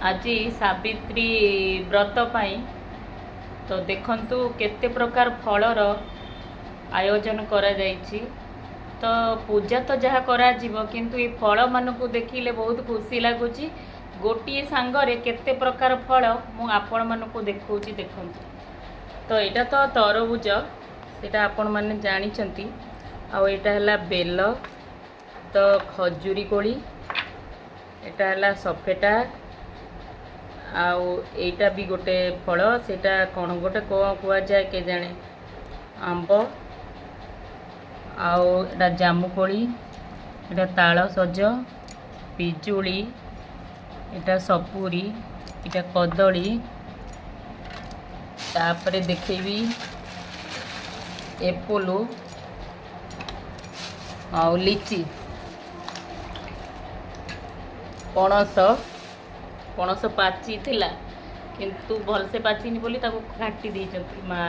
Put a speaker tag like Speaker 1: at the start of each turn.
Speaker 1: आज सावित्री व्रत पाई तो देखंतु केते प्रकार फलर आयोजन करा जाइछि। तो पूजा तो जहाँ करा जीवो किंतु ये फल मानकु देखिले बहुत खुशी लगुच। गोटे सांगरे केते प्रकार फल मु आपण मानकु देखौछि देखंतु। तो यहाँ तो तरबुज सेटा आपण माने जानिछंती। आ एटा हला बेल तो खजूरी कोली एटा हला सफेटा आउ एटा भी गोटे फल सेटा कौन गोटे कौन कुआ जाए के जाने आंब आउ एटा जामुकोली एटा ताल सज पिजुली एटा सपुरी एटा कदली तापरे देखेबी एप्पल आउ लीची पणस पणस पाची थिला किंतु भलसे पाचिनी बोली ताको काटी देइछंती माँ।